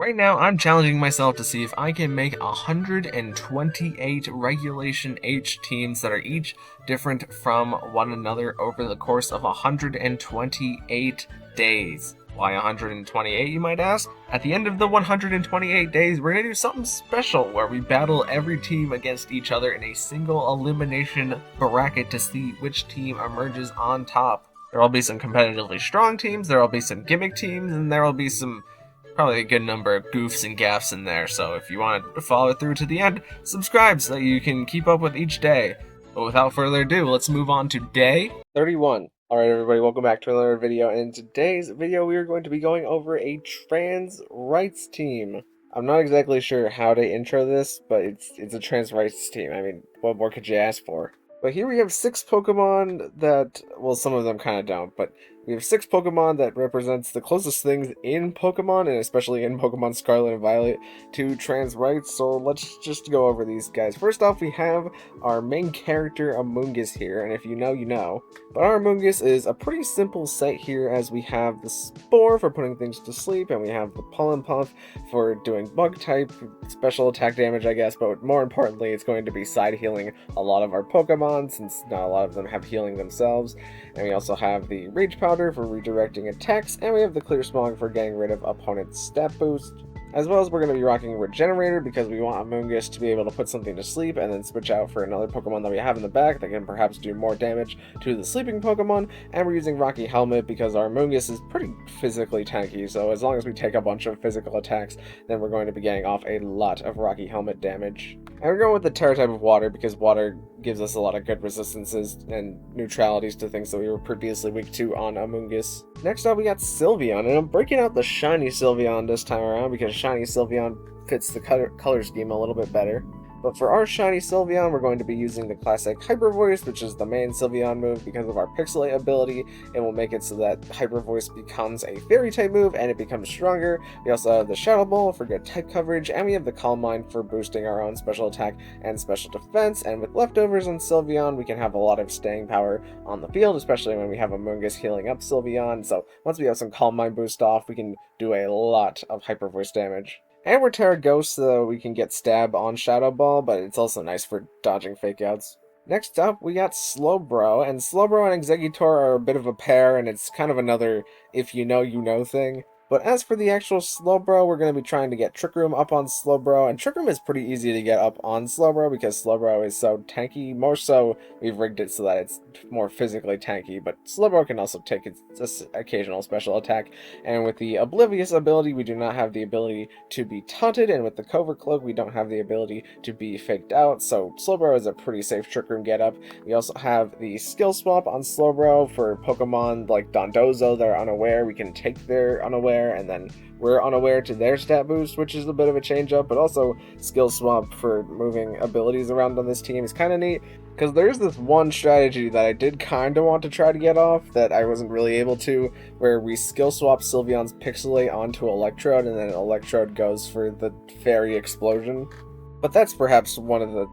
Right now, I'm challenging myself to see if I can make 128 Regulation H teams that are each different from one another over the course of 128 days. Why 128, you might ask? At the end of the 128 days, we're going to do something special where we battle every team against each other in a single elimination bracket to see which team emerges on top. There will be some competitively strong teams, there will be some gimmick teams, and there will be some probably a good number of goofs and gaffs in there, so if you want to follow through to the end, subscribe so that you can keep up with each day. But without further ado, let's move on to day 31. Alright everybody, welcome back to another video, and in today's video we are going to be going over a trans rights team. I'm not exactly sure how to intro this, but it's a trans rights team. I mean, what more could you ask for? But here we have 6 Pokemon that, well, some of them kind of don't, but we have 6 Pokemon that represents the closest things in Pokemon, and especially in Pokemon Scarlet and Violet, to trans rights, so let's just go over these guys. First off, we have our main character, Amoonguss, here, and if you know, you know. But our Amoonguss is a pretty simple set here, as we have the Spore for putting things to sleep, and we have the Pollen Puff for doing Bug-type special attack damage, I guess, but more importantly, it's going to be side-healing a lot of our Pokemon, since not a lot of them have healing themselves. And we also have the Rage Powder for redirecting attacks, and we have the Clear Smog for getting rid of opponent's stat boost. As well as we're going to be rocking Regenerator because we want Amoonguss to be able to put something to sleep and then switch out for another Pokemon that we have in the back that can perhaps do more damage to the sleeping Pokemon. And we're using Rocky Helmet because our Amoonguss is pretty physically tanky, so as long as we take a bunch of physical attacks, then we're going to be getting off a lot of Rocky Helmet damage. And we're going with the Terra type of water because water gives us a lot of good resistances and neutralities to things that we were previously weak to on Amoonguss. Next up we got Sylveon, and I'm breaking out the shiny Sylveon this time around because shiny Sylveon fits the color scheme a little bit better. But for our shiny Sylveon, we're going to be using the classic Hyper Voice, which is the main Sylveon move. Because of our Pixelate ability, it will make it so that Hyper Voice becomes a Fairy type move and it becomes stronger. We also have the Shadow Ball for good type coverage, and we have the Calm Mind for boosting our own special attack and special defense. And with leftovers on Sylveon, we can have a lot of staying power on the field, especially when we have Amoonguss healing up Sylveon. So once we have some Calm Mind boost off, we can do a lot of Hyper Voice damage. And we're Terra Ghost, so we can get Stab on Shadow Ball, but it's also nice for dodging fake outs. Next up, we got Slowbro, and Slowbro and Exeggutor are a bit of a pair, and it's kind of another if you know, you know thing. But as for the actual Slowbro, we're going to be trying to get Trick Room up on Slowbro, and Trick Room is pretty easy to get up on Slowbro because Slowbro is so tanky. More so, we've rigged it so that it's more physically tanky, but Slowbro can also take its occasional special attack. And with the Oblivious ability, we do not have the ability to be taunted, and with the Covert Cloak, we don't have the ability to be faked out, so Slowbro is a pretty safe Trick Room get up. We also have the Skill Swap on Slowbro for Pokemon like Dondozo that are unaware. We can take their unaware, and then we're unaware to their stat boost, which is a bit of a change up, but also Skill Swap for moving abilities around on this team is kind of neat, because there's this one strategy that I did kind of want to try to get off that I wasn't really able to, where we Skill Swap Sylveon's Pixelate onto Electrode, and then Electrode goes for the Fairy Explosion. But that's perhaps one of the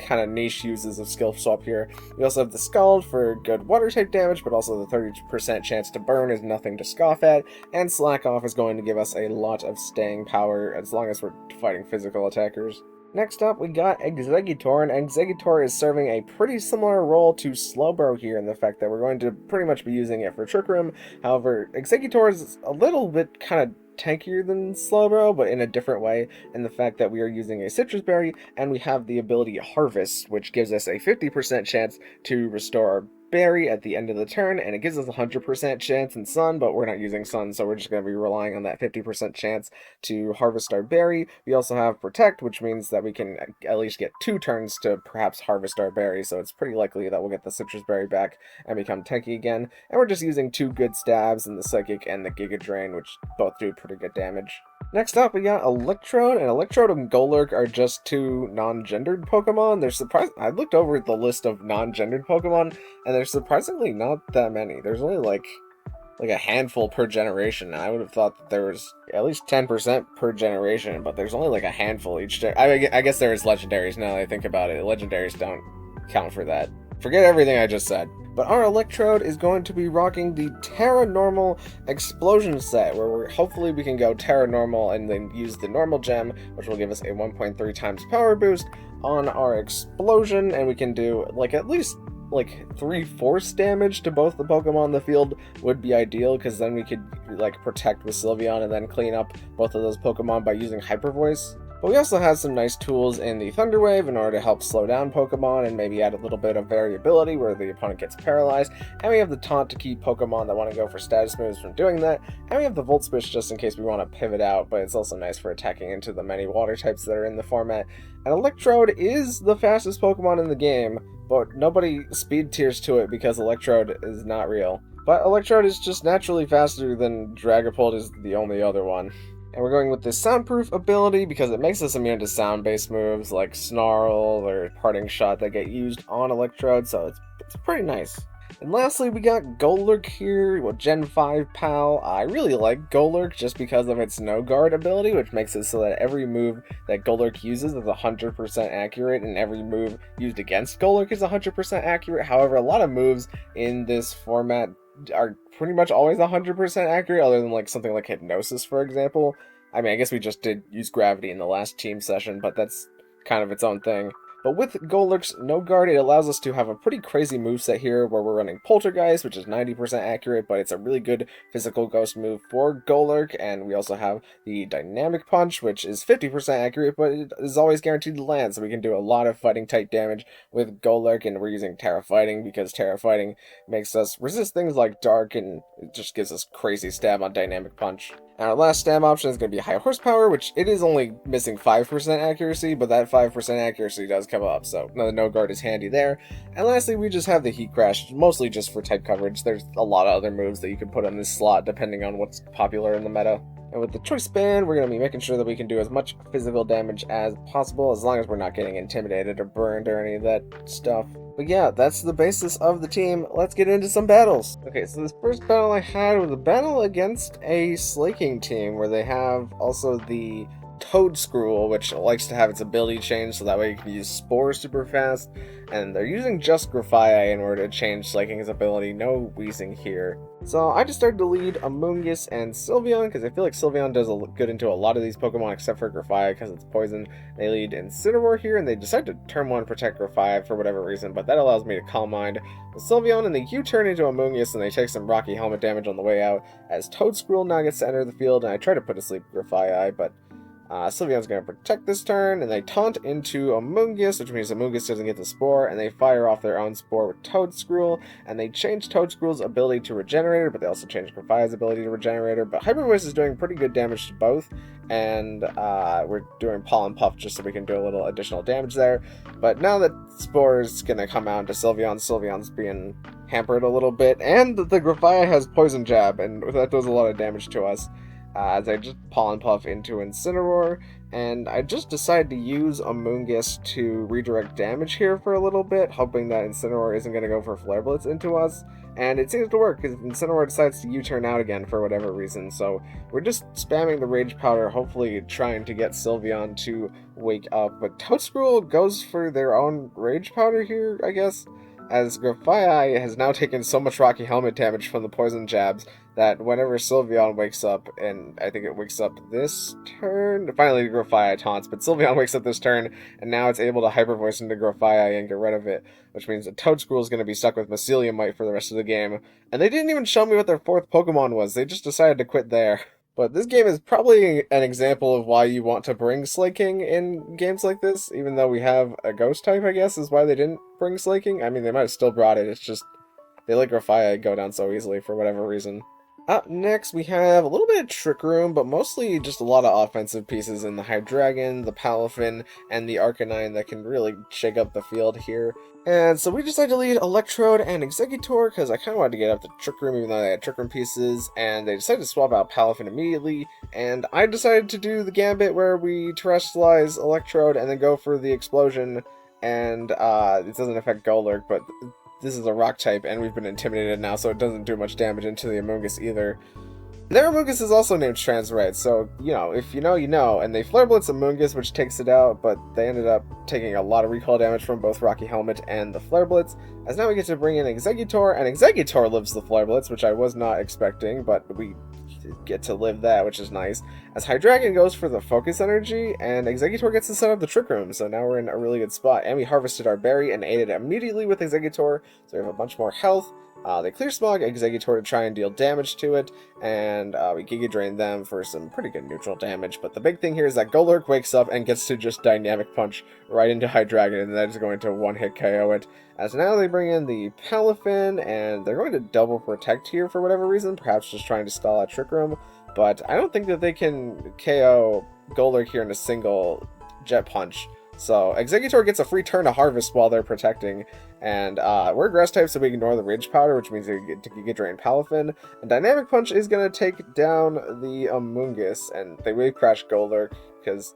kind of niche uses of Skill Swap here. We also have the Scald for good water type damage, but also the 30% chance to burn is nothing to scoff at, and Slack Off is going to give us a lot of staying power as long as we're fighting physical attackers. Next up, we got Exeggutor, and Exeggutor is serving a pretty similar role to Slowbro here in the fact that we're going to pretty much be using it for Trick Room. However, Exeggutor is a little bit kind of tankier than Slowbro, but in a different way, in the fact that we are using a Citrus Berry, and we have the ability Harvest, which gives us a 50% chance to restore our berry at the end of the turn, and it gives us a 100% chance in Sun, but we're not using Sun, so we're just going to be relying on that 50% chance to harvest our berry. We also have Protect, which means that we can at least get 2 turns to perhaps harvest our berry, so it's pretty likely that we'll get the Citrus Berry back and become tanky again. And we're just using 2 good stabs in the Psychic and the Giga Drain, which both do pretty good damage. Next up, we got Electrode, and Electrode and Golurk are just 2 non-gendered Pokemon. They're surprised. I looked over the list of non-gendered Pokemon, and there's surprisingly not that many. There's only like a handful per generation. I would have thought that there was at least 10% per generation, but there's only like a handful each. I guess there's legendaries now that I think about it. Legendaries don't count for that. Forget everything I just said. But our Electrode is going to be rocking the Terra Normal Explosion set, where hopefully we can go Terra Normal and then use the normal gem, which will give us a 1.3 times power boost on our explosion, and we can do like at least like 3 force damage to both the Pokemon in the field would be ideal, because then we could like protect with Sylveon and then clean up both of those Pokemon by using Hyper Voice. But we also have some nice tools in the Thunder Wave in order to help slow down Pokemon and maybe add a little bit of variability where the opponent gets paralyzed. And we have the Taunt to keep Pokemon that want to go for status moves from doing that. And we have the Volt Switch just in case we want to pivot out, but it's also nice for attacking into the many water types that are in the format. And Electrode is the fastest Pokemon in the game, but nobody speed tiers to it because Electrode is not real. But Electrode is just naturally faster than Dragapult is the only other one. And we're going with the Soundproof ability because it makes us immune to sound-based moves like Snarl or Parting Shot that get used on Electrode, so it's pretty nice. And lastly, we got Golurk here with Gen 5 PAL. I really like Golurk just because of its No Guard ability, which makes it so that every move that Golurk uses is 100% accurate, and every move used against Golurk is 100% accurate. However, a lot of moves in this format are pretty much always 100% accurate, other than like something like Hypnosis, for example. I mean, I guess we just did use Gravity in the last team session, but that's kind of its own thing. But with Golurk's No Guard, it allows us to have a pretty crazy moveset here where we're running Poltergeist, which is 90% accurate, but it's a really good physical ghost move for Golurk. And we also have the Dynamic Punch, which is 50% accurate, but it is always guaranteed to land, so we can do a lot of fighting type damage with Golurk. And we're using Terra Fighting because Terra Fighting makes us resist things like Dark, and it just gives us crazy stab on Dynamic Punch. And our last stab option is going to be High Horsepower, which it is only missing 5% accuracy, but that 5% accuracy does come up, so the No Guard is handy there. And lastly, we just have the Heat Crash, mostly just for type coverage. There's a lot of other moves that you can put in this slot depending on what's popular in the meta. And with the Choice Band, we're going to be making sure that we can do as much physical damage as possible, as long as we're not getting intimidated or burned or any of that stuff. But yeah, that's the basis of the team. Let's get into some battles. Okay, so this first battle I had was a battle against a Slaking team, where they have also the Toedscruel, which likes to have its ability changed so that way you can use Spore super fast. And they're using just Grafaiai in order to change Slaking's ability. No Wheezing here. So I just started to lead Amoonguss and Sylveon, because I feel like Sylveon does good into a lot of these Pokemon except for Grafaiai because it's poison. They lead Incineroar here, and they decide to turn 1 protect Grafaiai for whatever reason, but that allows me to Calm Mind with Sylveon, and they U-turn into Amoonguss, and they take some Rocky Helmet damage on the way out, as Toedscruel now gets to enter the field, and I try to put to sleep Grafaiai, but Sylveon's going to protect this turn, and they taunt into Amoonguss, which means Amoonguss doesn't get the Spore, and they fire off their own Spore with Toedscruel, and they change Toedscruel's ability to Regenerator, but they also change Grafaiai's ability to Regenerator, but Hyper Voice is doing pretty good damage to both, and we're doing Pollen Puff just so we can do a little additional damage there. But now that Spore is going to come out to Sylveon, Sylveon's being hampered a little bit, and the Grafaiai has Poison Jab, and that does a lot of damage to us. As I just Pollen Puff into Incineroar, and I just decided to use Amoonguss to redirect damage here for a little bit, hoping that Incineroar isn't going to go for Flare Blitz into us, and it seems to work, because Incineroar decides to U-turn out again for whatever reason, so we're just spamming the Rage Powder, hopefully trying to get Sylveon to wake up, but Toedscruel goes for their own Rage Powder here, I guess, as Grafaiai has now taken so much Rocky Helmet damage from the Poison Jabs that whenever Sylveon wakes up, and I think it wakes up this turn, finally Grafaiai taunts, but Sylveon wakes up this turn, and now it's able to Hyper Voice into Grafaiai and get rid of it, which means that Toedscruel is going to be stuck with Mycelium Mite for the rest of the game. And they didn't even show me what their 4th Pokemon was, they just decided to quit there. But this game is probably an example of why you want to bring Slaking in games like this, even though we have a Ghost type, I guess, is why they didn't bring Slaking. I mean, they might have still brought it, it's just they let Grafaiai go down so easily for whatever reason. Up next, we have a little bit of Trick Room, but mostly just a lot of offensive pieces in the Hydreigon, the Palafin, and the Arcanine that can really shake up the field here. And so we decided to lead Electrode and Exeggutor, because I kind of wanted to get up the Trick Room, even though they had Trick Room pieces, and they decided to swap out Palafin immediately, and I decided to do the Gambit where we Terrestrialize Electrode and then go for the Explosion, and it doesn't affect Golurk, but this is a rock type, and we've been intimidated now, so it doesn't do much damage into the Amoonguss either. Their Amoonguss is also named Transrite, so, you know, if you know, you know. And they Flare Blitz Amoonguss, which takes it out, but they ended up taking a lot of recoil damage from both Rocky Helmet and the Flare Blitz, as now we get to bring in Exeggutor, and Exeggutor lives the Flare Blitz, which I was not expecting, but we get to live that, which is nice. As Hydreigon goes for the Focus Energy, and Exeggutor gets to set up the Trick Room, so now we're in a really good spot. And we harvested our berry and ate it immediately with Exeggutor, so we have a bunch more health. They Clear Smog Exeggutor to try and deal damage to it, and we Giga Drain them for some pretty good neutral damage. But the big thing here is that Golurk wakes up and gets to just Dynamic Punch right into Hydreigon, and that is going to one-hit KO it. As now they bring in the Palafin, and they're going to double Protect here for whatever reason, perhaps just trying to stall out Trick Room, but I don't think that they can KO Golurk here in a single Jet Punch. So Exeggutor gets a free turn to harvest while they're protecting, and we're grass type, so we ignore the Ridge Powder, which means we get to Giga Drain Palafin, and Dynamic Punch is going to take down the Amoonguss, and they Wave Crash Golurk, because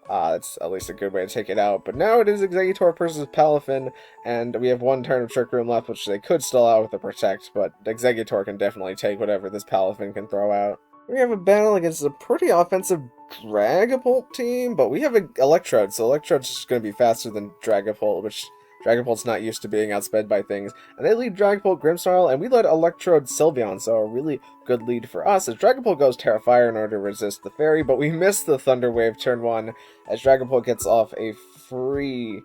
that's at least a good way to take it out. But now it is Exeggutor versus Palafin, and we have one turn of Trick Room left, which they could stall out with the Protect, but Exeggutor can definitely take whatever this Palafin can throw out. We have a battle against a pretty offensive Dragapult team, but we have an Electrode, so Electrode's just going to be faster than Dragapult, which Dragapult's not used to being outsped by things. And they lead Dragapult Grimmsnarl, and we led Electrode Sylveon, so a really good lead for us, as Dragapult goes Terra Fire in order to resist the Fairy, but we missed the Thunder Wave turn 1, as Dragapult gets off a free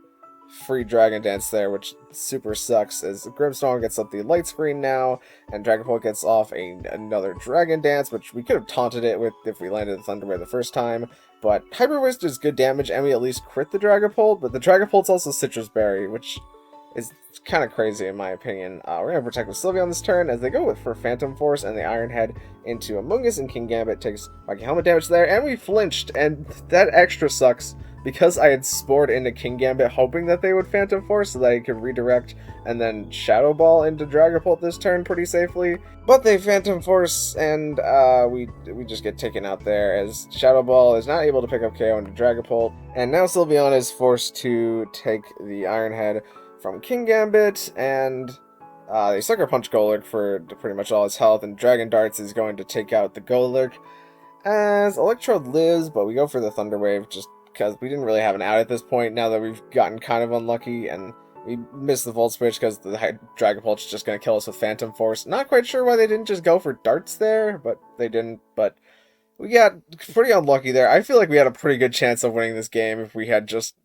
Dragon Dance there, which super sucks, as Grimmsnarl gets up the Light Screen now, and Dragapult gets off another Dragon Dance, which we could have taunted it with if we landed the Thunder Wave the first time, but Hyper Whisk does good damage, and we at least crit the Dragapult, but the Dragapult's also Citrus Berry, which is kind of crazy in my opinion. We're going to protect with Sylveon this turn, as they go for Phantom Force and the Iron Head into Amoonguss, and King Gambit takes Rocky Helmet damage there, and we flinched, and that extra sucks, because I had spored into King Gambit hoping that they would Phantom Force so that I could redirect and then Shadow Ball into Dragapult this turn pretty safely. But they Phantom Force, and we just get taken out there, as Shadow Ball is not able to pick up KO into Dragapult. And now Sylveon is forced to take the Iron Head from King Gambit, and they Sucker Punch Golurk for pretty much all his health, and Dragon Darts is going to take out the Golurk. As Electrode lives, but we go for the Thunder Wave just because we didn't really have an out at this point, now that we've gotten kind of unlucky, and we missed the Volt Switch because the Dragapult's just going to kill us with Phantom Force. Not quite sure why they didn't just go for Darts there, but they didn't, but we got pretty unlucky there. I feel like we had a pretty good chance of winning this game if we had just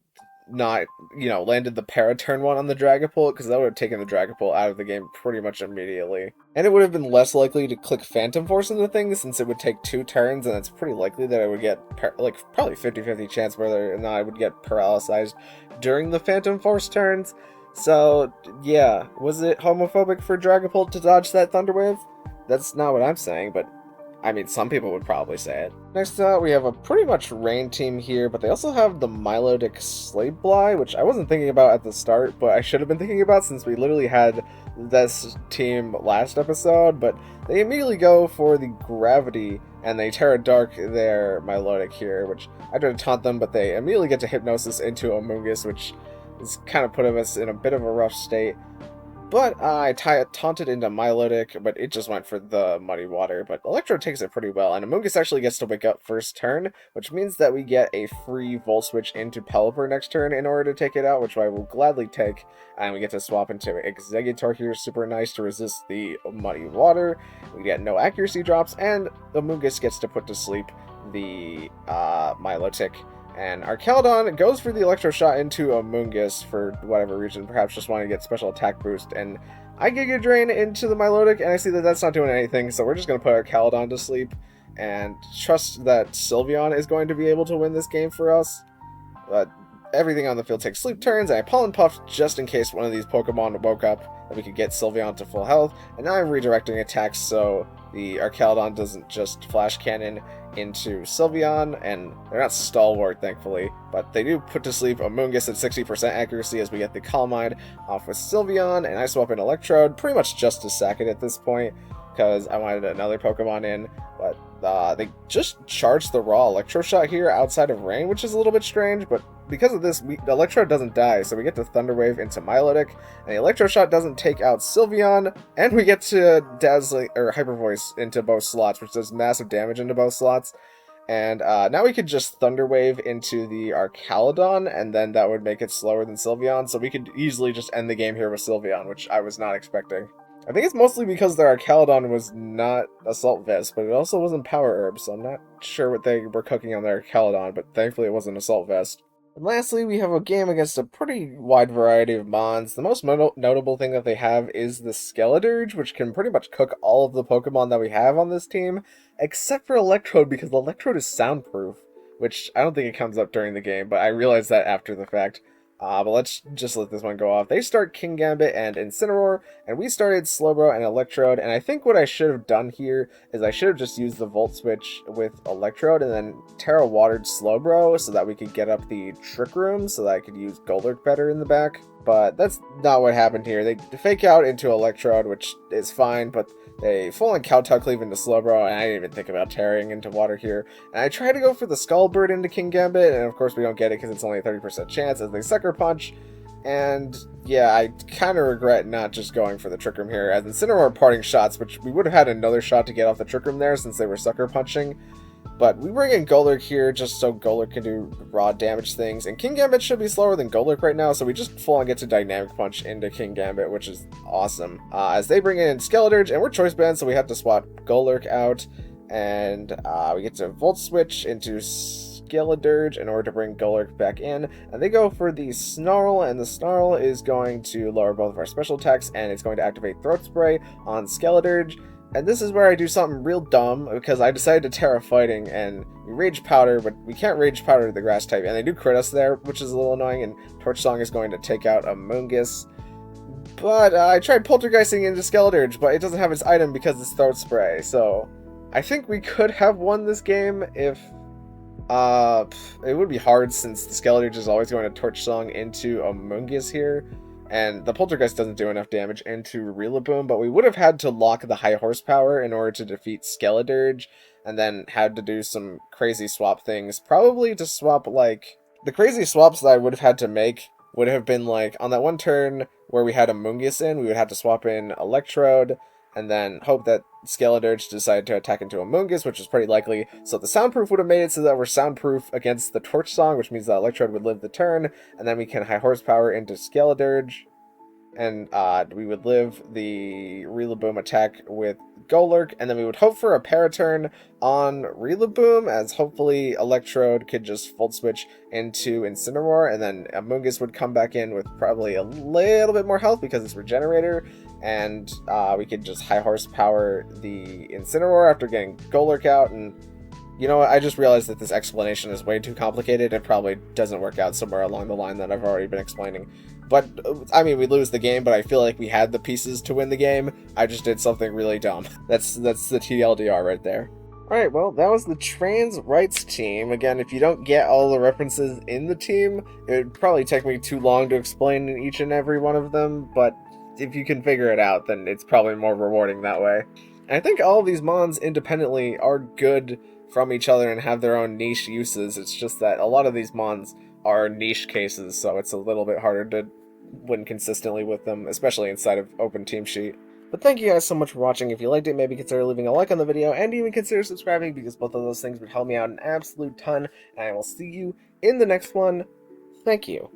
not, landed the Para turn 1 on the Dragapult, because that would have taken the Dragapult out of the game pretty much immediately. And it would have been less likely to click Phantom Force in the thing, since it would take 2 turns, and it's pretty likely that I would get, probably 50-50 chance whether or not I would get paralyzed during the Phantom Force turns. So, yeah, was it homophobic for Dragapult to dodge that Thunder Wave? That's not what I'm saying, but I mean, some people would probably say it. Next up, we have a pretty much rain team here, but they also have the Milotic Slavebly, which I wasn't thinking about at the start, but I should have been thinking about since we literally had this team last episode, but they immediately go for the Gravity, and they Terra Dark their Milotic here, which I tried to taunt them, but they immediately get to Hypnosis into Amoonguss, which is kind of putting us in a bit of a rough state. But I taunted into Milotic, but it just went for the Muddy Water. But Electro takes it pretty well, and Amoonguss actually gets to wake up first turn, which means that we get a free Volt Switch into Pelipper next turn in order to take it out, which I will gladly take. And we get to swap into Exeggutor here, super nice to resist the Muddy Water. We get no accuracy drops, and Amoonguss gets to put to sleep the Milotic. And Archaludon goes for the Electro Shot into Amoonguss for whatever reason, perhaps just wanting to get special attack boost, and I Giga Drain into the Milotic, and I see that that's not doing anything, so we're just going to put Archaludon to sleep, and trust that Sylveon is going to be able to win this game for us. But everything on the field takes sleep turns, and I Pollen Puff just in case one of these Pokemon woke up, that we could get Sylveon to full health, and now I'm redirecting attacks so the Archaludon doesn't just Flash Cannon into Sylveon, and they're not stalwart, thankfully, but they do put to sleep Amoonguss at 60% accuracy as we get the Calm Mind off with Sylveon, and I swap in Electrode, pretty much just to sack it at this point, because I wanted another Pokemon in, but they just charged the raw Electro Shot here outside of rain, which is a little bit strange, but because of this, Electrode doesn't die, so we get to Thunder Wave into Milotic, and the Electro Shot doesn't take out Sylveon, and we get to Dazzling or Hyper Voice into both slots, which does massive damage into both slots. And now we could just Thunder Wave into the Archaludon, and then that would make it slower than Sylveon, so we could easily just end the game here with Sylveon, which I was not expecting. I think it's mostly because their Archaludon was not Assault Vest, but it also wasn't Power Herb, so I'm not sure what they were cooking on their Archaludon, but thankfully it wasn't Assault Vest. And lastly, we have a game against a pretty wide variety of Mons. The most notable thing that they have is the Skeledirge, which can pretty much cook all of the Pokemon that we have on this team, except for Electrode, because Electrode is soundproof, which I don't think it comes up during the game, but I realized that after the fact. But let's just let this one go off. They start King Gambit and Incineroar, and we started Slowbro and Electrode, and I think what I should have done here is I should have just used the Volt Switch with Electrode and then Terra Watered Slowbro so that we could get up the Trick Room so that I could use Golurk better in the back. But that's not what happened here. They fake out into Electrode, which is fine, but they full on Kowtow Cleave into Slowbro, and I didn't even think about tearing into water here. And I tried to go for the Skull Bird into King Gambit, and of course we don't get it because it's only a 30% chance as they Sucker Punch. And yeah, I kind of regret not just going for the Trick Room here, as Incineroar Parting Shots, which we would have had another shot to get off the Trick Room there since they were Sucker Punching. But we bring in Golurk here just so Golurk can do raw damage things. And King Gambit should be slower than Golurk right now, so we just full on get to Dynamic Punch into King Gambit, which is awesome. As they bring in Skeledirge, and we're Choice Band, so we have to swap Golurk out. And we get to Volt Switch into Skeledirge in order to bring Golurk back in. And they go for the Snarl, and the Snarl is going to lower both of our special attacks, and it's going to activate Throat Spray on Skeledirge. And this is where I do something real dumb, because I decided to Terra Fighting, and we Rage Powder, but we can't Rage Powder the Grass type, and they do crit us there, which is a little annoying, and Torch Song is going to take out a Moongus. But I tried Poltergeisting into Skeledirge, but it doesn't have its item because it's Throat Spray, so I think we could have won this game if... it would be hard since the Skeledirge is always going to Torch Song into a Moongus here. And the Poltergeist doesn't do enough damage into Rillaboom, but we would have had to lock the high horsepower in order to defeat Skeledirge, and then had to do some crazy swap things. Probably to swap, like... The crazy swaps that I would have had to make would have been, like, on that one turn where we had a Moongus in, we would have to swap in Electrode, and then hope that Skeledirge decided to attack into a Moongus, which is pretty likely. So the Soundproof would have made it so that we're soundproof against the Torch Song, which means that Electrode would live the turn, and then we can high horsepower into Skeledirge, and we would live the Rillaboom attack with Golurk, and then we would hope for a Paraturn on Rillaboom, as hopefully Electrode could just Volt Switch into Incineroar, and then Amoonguss would come back in with probably a little bit more health because it's Regenerator, and we could just high horsepower the Incineroar after getting Golurk out. And you know what, I just realized that this explanation is way too complicated. It probably doesn't work out somewhere along the line that I've already been explaining. But, I mean, we lose the game, but I feel like we had the pieces to win the game. I just did something really dumb. That's the TLDR right there. Alright, well, that was the Trans Rights team. Again, if you don't get all the references in the team, it would probably take me too long to explain each and every one of them, but if you can figure it out, then it's probably more rewarding that way. And I think all of these mons independently are good from each other and have their own niche uses. It's just that a lot of these mons are niche cases, so it's a little bit harder to win consistently with them, especially inside of Open Team Sheet. But thank you guys so much for watching. If you liked it, maybe consider leaving a like on the video, and even consider subscribing, because both of those things would help me out an absolute ton, and I will see you in the next one. Thank you.